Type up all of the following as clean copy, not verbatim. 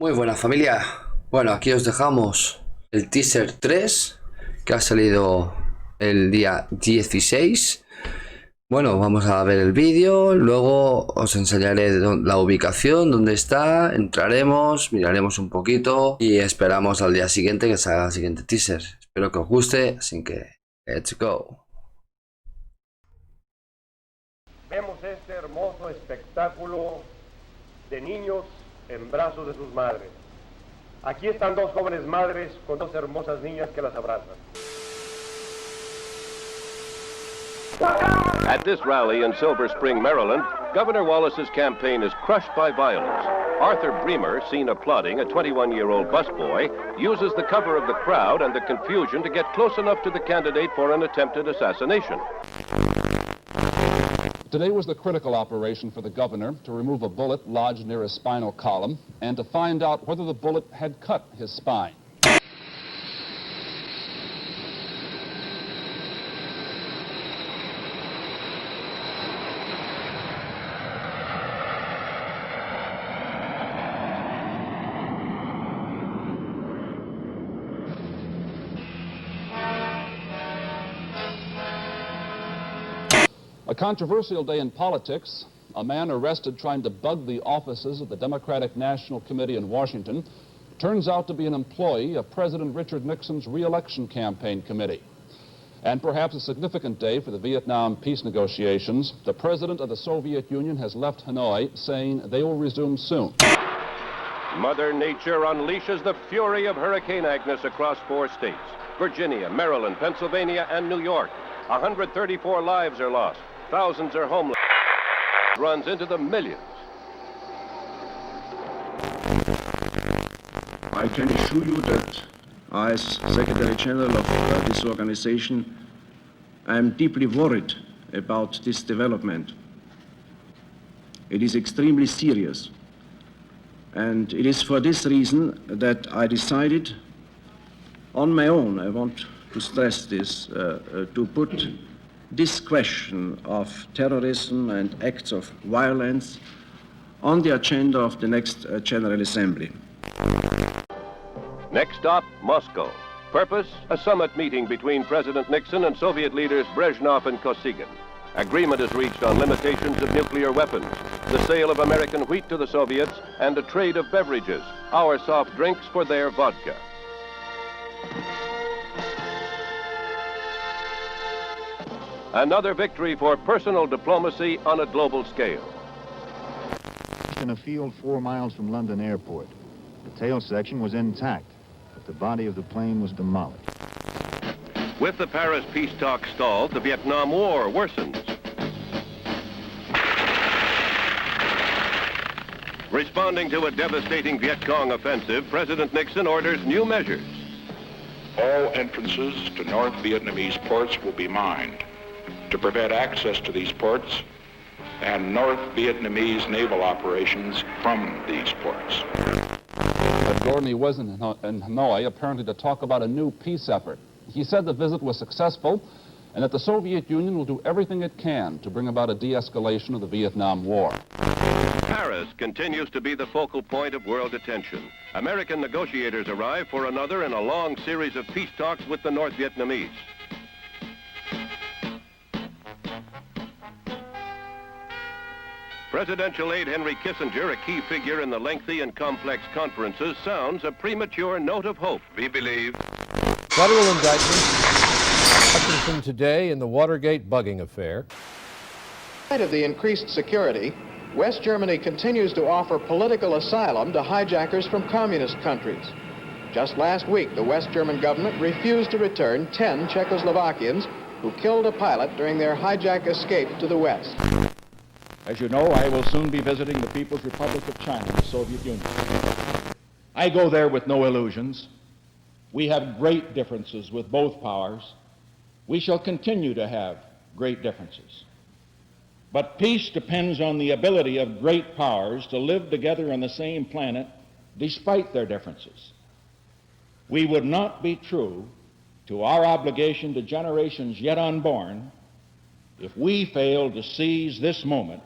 Muy buena familia. Bueno, aquí os dejamos el teaser 3 que ha salido el día 16. Bueno, vamos a ver el vídeo, luego os enseñaré la ubicación, dónde está, entraremos, miraremos un poquito y esperamos al día siguiente que salga el siguiente teaser. Espero que os guste, así que let's go. Vemos este hermoso espectáculo de niños en brazos de sus madres. Aquí están dos jóvenes madres con dos hermosas niñas que las abrazan. At this rally in Silver Spring, Maryland, Governor Wallace's campaign is crushed by violence. Arthur Bremer, seen applauding a 21-year-old busboy, uses the cover of the crowd and the confusion to get close enough to the candidate for an attempted assassination. Today was the critical operation for the governor to remove a bullet lodged near his spinal column and to find out whether the bullet had cut his spine. A controversial day in politics. A man arrested trying to bug the offices of the Democratic National Committee in Washington turns out to be an employee of President Richard Nixon's re-election campaign committee. And perhaps a significant day for the Vietnam peace negotiations. The president of the Soviet Union has left Hanoi saying they will resume soon. Mother Nature unleashes the fury of Hurricane Agnes across 4 states: Virginia, Maryland, Pennsylvania, and New York. 134 lives are lost. Thousands are homeless. Runs into the millions. I can assure you that as Secretary General of this organization, I am deeply worried about this development. It is extremely serious. And it is for this reason that I decided on my own, I want to stress this, to put this question of terrorism and acts of violence on the agenda of the next General Assembly. Next stop, Moscow. Purpose, a summit meeting between President Nixon and Soviet leaders Brezhnev and Kosygin. Agreement is reached on limitations of nuclear weapons, the sale of American wheat to the Soviets, and a trade of beverages, our soft drinks for their vodka. Another victory for personal diplomacy on a global scale. In a field 4 miles from London Airport. The tail section was intact, but the body of the plane was demolished. With the Paris peace talks stalled, the Vietnam War worsens. Responding to a devastating Viet Cong offensive, President Nixon orders new measures. All entrances to North Vietnamese ports will be mined to prevent access to these ports and North Vietnamese naval operations from these ports. Gordon was in Hanoi apparently to talk about a new peace effort. He said the visit was successful and that the Soviet Union will do everything it can to bring about a de-escalation of the Vietnam War. Paris continues to be the focal point of world attention. American negotiators arrive for another in a long series of peace talks with the North Vietnamese. Presidential aide Henry Kissinger, a key figure in the lengthy and complex conferences, sounds a premature note of hope. We believe. Federal indictment. Washington today in the Watergate bugging affair. In spite of the increased security, West Germany continues to offer political asylum to hijackers from communist countries. Just last week, the West German government refused to return 10 Czechoslovakians who killed a pilot during their hijack escape to the West. As you know, I will soon be visiting the People's Republic of China, the Soviet Union. I go there with no illusions. We have great differences with both powers. We shall continue to have great differences. But peace depends on the ability of great powers to live together on the same planet despite their differences. We would not be true to our obligation to generations yet unborn if we failed to seize this moment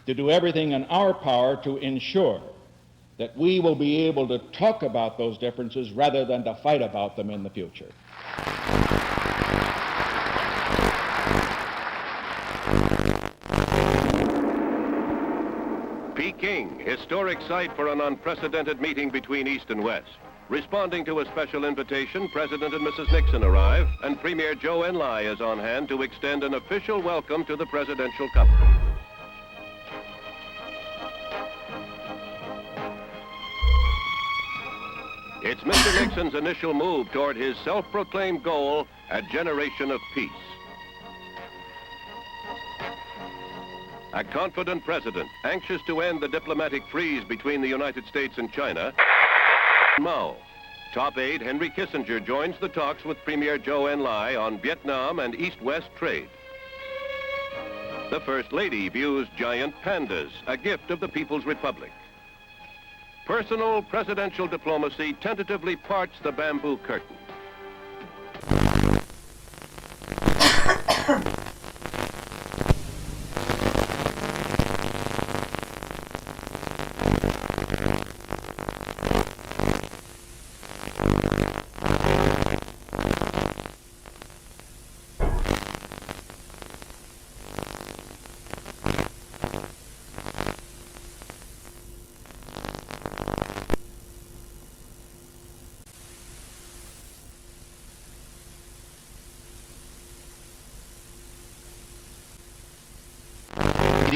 to do everything in our power to ensure that we will be able to talk about those differences rather than to fight about them in the future. Peking, historic site for an unprecedented meeting between East and West. Responding to a special invitation, President and Mrs. Nixon arrive, and Premier Zhou Enlai is on hand to extend an official welcome to the presidential couple. It's Mr. Nixon's initial move toward his self-proclaimed goal, a generation of peace. A confident president, anxious to end the diplomatic freeze between the United States and China. Mao. Top aide Henry Kissinger joins the talks with Premier Zhou Enlai on Vietnam and East-West trade. The First Lady views giant pandas, a gift of the People's Republic. Personal presidential diplomacy tentatively parts the bamboo curtain.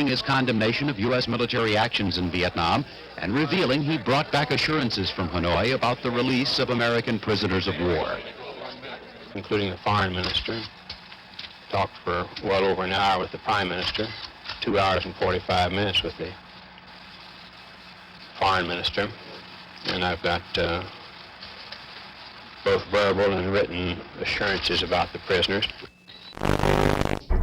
His condemnation of U.S. military actions in Vietnam and revealing he brought back assurances from Hanoi about the release of American prisoners of war. Including the foreign minister, talked for well over an hour with the prime minister, 2 hours and 45 minutes with the foreign minister, and I've got both verbal and written assurances about the prisoners.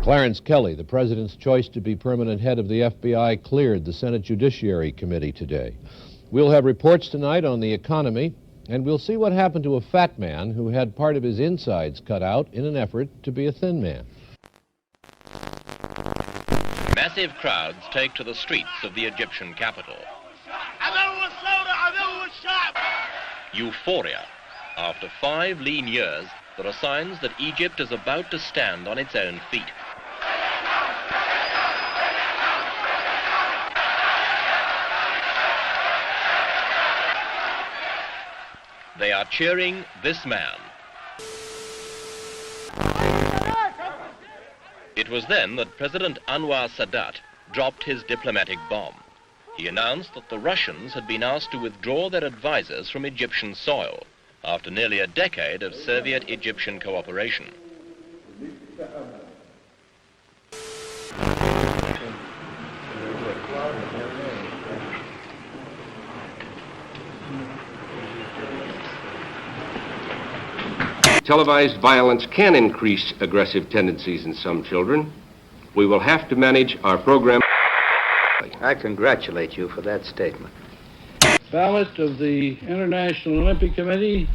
Clarence Kelly, the president's choice to be permanent head of the FBI, cleared the Senate Judiciary Committee today. We'll have reports tonight on the economy, and we'll see what happened to a fat man who had part of his insides cut out in an effort to be a thin man. Massive crowds take to the streets of the Egyptian capital. Euphoria. After 5 lean years, there are signs that Egypt is about to stand on its own feet. They are cheering this man. It was then that President Anwar Sadat dropped his diplomatic bomb. He announced that the Russians had been asked to withdraw their advisors from Egyptian soil after nearly a decade of Soviet-Egyptian cooperation. Televised violence can increase aggressive tendencies in some children. We will have to manage our program. I congratulate you for that statement. Ballot of the International Olympic Committee.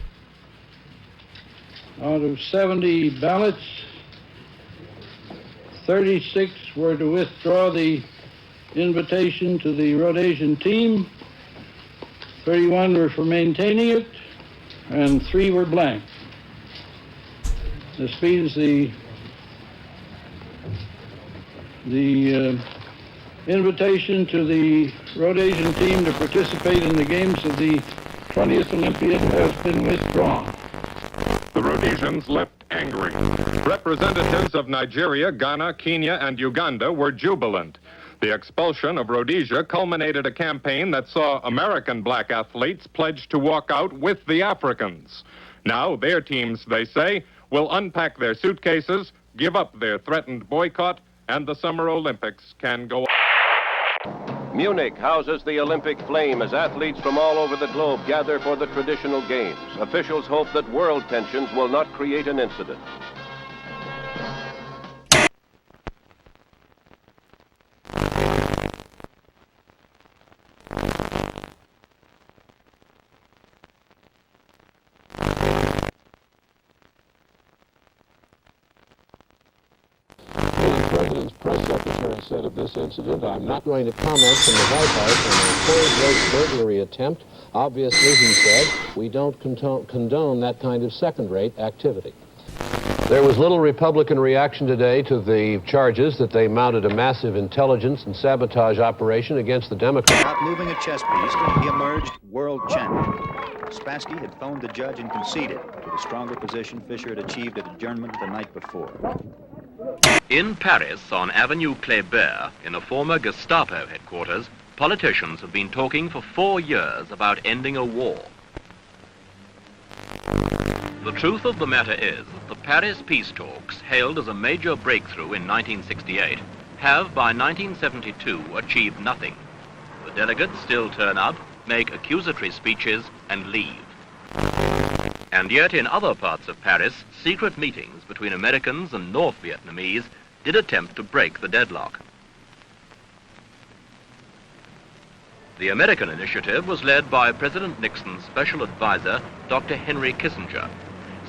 Out of 70 ballots, 36 were to withdraw the invitation to the Rhodesian team, 31 were for maintaining it, and 3 were blank. This means the invitation to the Rhodesian team to participate in the games of the 20th Olympiad has been withdrawn. The Rhodesians left angry. Representatives of Nigeria, Ghana, Kenya, and Uganda were jubilant. The expulsion of Rhodesia culminated a campaign that saw American black athletes pledge to walk out with the Africans. Now their teams, they say, will unpack their suitcases, give up their threatened boycott, and the Summer Olympics can go on. Munich houses the Olympic flame as athletes from all over the globe gather for the traditional games. Officials hope that world tensions will not create an incident. Ukraine's press secretary said of this incident, "I'm not going to comment from the White House on a third-rate burglary attempt. Obviously," he said, "we don't condone that kind of second-rate activity." There was little Republican reaction today to the charges that they mounted a massive intelligence and sabotage operation against the Democrats. Without moving a chess piece, he emerged world champion. Spassky had phoned the judge and conceded. With a stronger position, Fischer had achieved at adjournment the night before. In Paris, on Avenue Kléber, in a former Gestapo headquarters, politicians have been talking for 4 years about ending a war. The truth of the matter is that the Paris peace talks, hailed as a major breakthrough in 1968, have by 1972 achieved nothing. The delegates still turn up, make accusatory speeches, and leave. And yet in other parts of Paris, secret meetings between Americans and North Vietnamese did attempt to break the deadlock. The American initiative was led by President Nixon's special advisor, Dr. Henry Kissinger.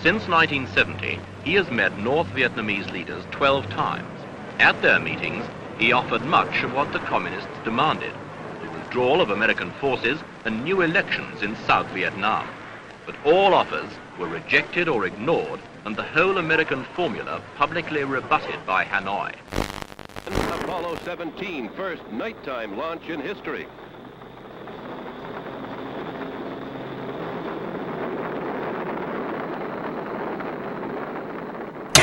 Since 1970, he has met North Vietnamese leaders 12 times. At their meetings, he offered much of what the communists demanded: the withdrawal of American forces and new elections in South Vietnam. But all offers were rejected or ignored, and the whole American formula publicly rebutted by Hanoi. Apollo 17, first nighttime launch in history.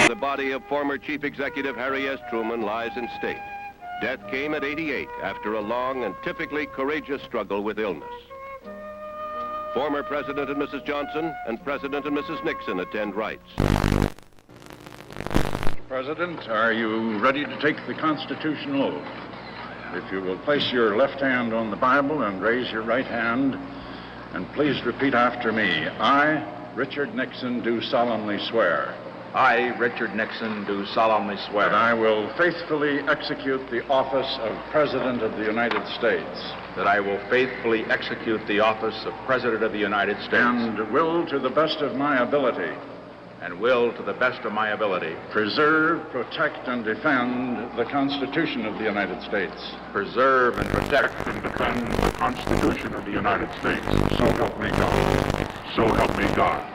The body of former Chief Executive Harry S. Truman lies in state. Death came at 88 after a long and typically courageous struggle with illness. Former President and Mrs. Johnson and President and Mrs. Nixon attend rites. Mr. President, are you ready to take the constitutional oath? If you will place your left hand on the Bible and raise your right hand, and please repeat after me. I, Richard Nixon, do solemnly swear. I, Richard Nixon, do solemnly swear that I will faithfully execute the office of President of the United States. That I will faithfully execute the office of President of the United States. And will, to the best of my ability. And will, to the best of my ability. Preserve, protect, and defend the Constitution of the United States. Preserve and protect and defend the Constitution of the United States. So help me God. So help me God.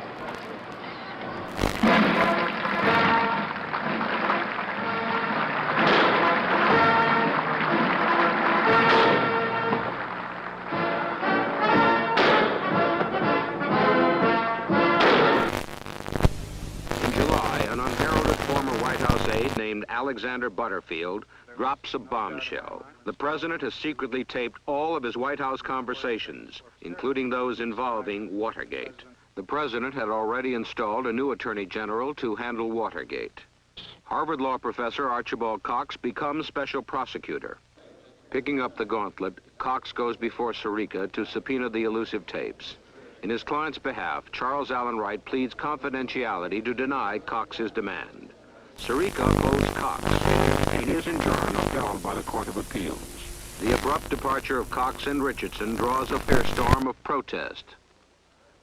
Alexander Butterfield drops a bombshell. The president has secretly taped all of his White House conversations, including those involving Watergate. The president had already installed a new attorney general to handle Watergate. Harvard law professor Archibald Cox becomes special prosecutor. Picking up the gauntlet, Cox goes before Sirica to subpoena the elusive tapes. In his client's behalf, Charles Allen Wright pleads confidentiality to deny Cox's demand. Sirica opposed Cox. He is in turn upheld by the Court of Appeals. The abrupt departure of Cox and Richardson draws a fierce storm of protest.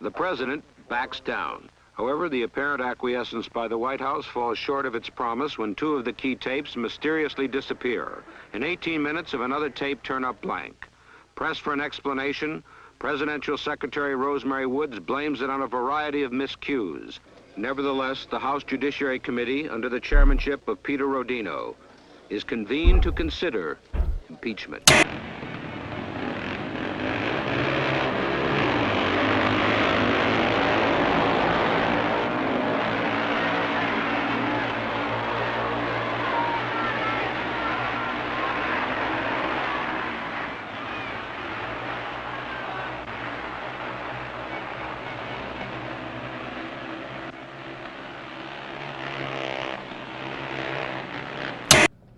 The president backs down. However, the apparent acquiescence by the White House falls short of its promise when two of the key tapes mysteriously disappear. In 18 minutes of another tape turn up blank. Pressed for an explanation, Presidential Secretary Rosemary Woods blames it on a variety of miscues. Nevertheless, the House Judiciary Committee, under the chairmanship of Peter Rodino, is convened to consider impeachment.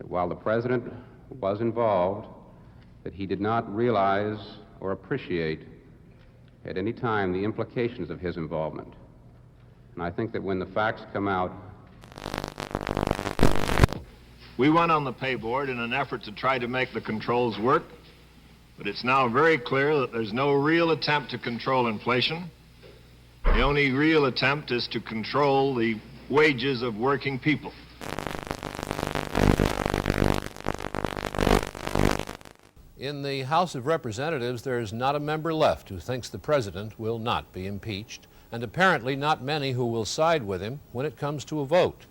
While the president was involved, that he did not realize or appreciate at any time the implications of his involvement. And I think that when the facts come out... We went on the pay board in an effort to try to make the controls work, but it's now very clear that there's no real attempt to control inflation. The only real attempt is to control the wages of working people. In the House of Representatives, there is not a member left who thinks the president will not be impeached, and apparently not many who will side with him when it comes to a vote.